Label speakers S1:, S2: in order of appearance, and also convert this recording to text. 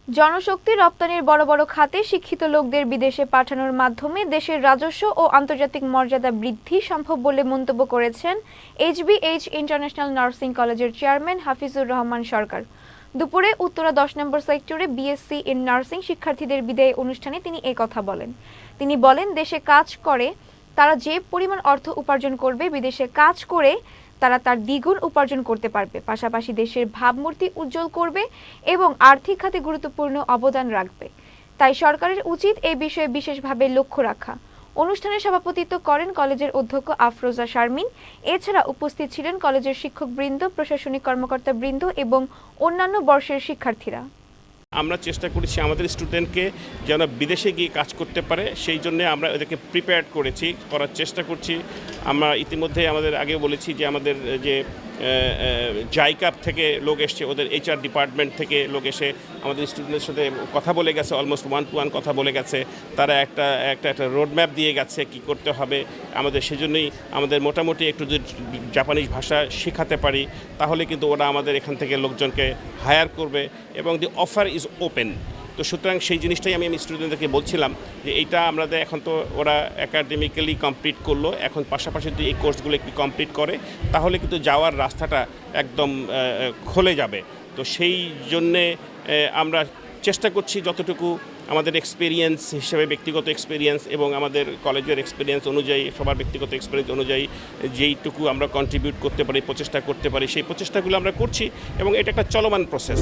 S1: জনশক্তি রপ্তানির বড় বড় খাতে শিক্ষিত লোকদের বিদেশে পাঠানোর মাধ্যমে দেশের রাজস্ব ও আন্তর্জাতিক মর্যাদা বৃদ্ধি সম্ভব বলে মন্তব্য করেছেন এইচবিএইচ ইন্টারন্যাশনাল নার্সিং কলেজের চেয়ারম্যান হাফিজুর রহমান সরকার। দুপুরে উত্তরা 10 নম্বর সেক্টরে বিএসসি ইন নার্সিং শিক্ষার্থীদের বিদায় অনুষ্ঠানে তিনি এই কথা বলেন। তিনি বলেন, দেশে কাজ করে তারা যে পরিমাণ অর্থ উপার্জন করবে, বিদেশে কাজ করে তারা তার দ্বিগুণ উপার্জন করতে পারবে, পাশাপাশি দেশের ভাবমূর্তি উজ্জ্বল করবে এবং আর্থিক খাতে গুরুত্বপূর্ণ অবদান রাখবে। তাই সরকারের উচিত এই বিষয়ে বিশেষভাবে লক্ষ্য রাখা। অনুষ্ঠানে সভাপতিত্ব করেন কলেজের অধ্যক্ষ আফরোজা শারমিন। এছাড়া উপস্থিত ছিলেন কলেজের শিক্ষকবৃন্দ, প্রশাসনিক কর্মকর্তাবৃন্দ এবং অন্যান্য বর্ষের শিক্ষার্থীরা।
S2: আমরা চেষ্টা করেছি আমাদের স্টুডেন্টকে যেন বিদেশে গিয়ে কাজ করতে পারে, সেই জন্য আমরা ওদেরকে প্রিপেয়ার করার চেষ্টা করছি। আমরা ইতিমধ্যে আমাদের আগেও বলেছি যে আমাদের যে জাইকাপ থেকে লোক এসছে, ওদের এইচআর ডিপার্টমেন্ট থেকে লোক এসে আমাদের স্টুডেন্টের সাথে কথা বলে গেছে, অলমোস্ট 1-to-1 কথা বলে গেছে। তারা একটা রোডম্যাপ দিয়ে গেছে কি করতে হবে আমাদের। সেজন্যই আমাদের মোটামুটি একটু যদি জাপানিজ ভাষা শেখাতে পারি তাহলে কিন্তু ওরা আমাদের এখান থেকে লোকজনকে হায়ার করবে এবং দি অফার ইজ ওপেন। তো সুতরাং সেই জিনিসটাই আমি স্টুডেন্টদেরকে বলছিলাম যে এইটা আমাদের এখন তো ওরা একাডেমিক্যালি কমপ্লিট করলো, এখন পাশাপাশি যদি এই কোর্সগুলো একটু কমপ্লিট করে তাহলে কিন্তু যাওয়ার রাস্তাটা একদম খুলে যাবে। তো সেই জন্যে আমরা চেষ্টা করছি যতটুকু আমাদের এক্সপিরিয়েন্স হিসেবে, ব্যক্তিগত এক্সপিরিয়েন্স এবং আমাদের কলেজের এক্সপিরিয়েন্স অনুযায়ী, সবার ব্যক্তিগত এক্সপিরিয়েন্স অনুযায়ী যেইটুকু আমরা কন্ট্রিবিউট করতে পারি, প্রচেষ্টা করতে পারি, সেই প্রচেষ্টাগুলো আমরা করছি এবং এটা একটা চলমান প্রসেস।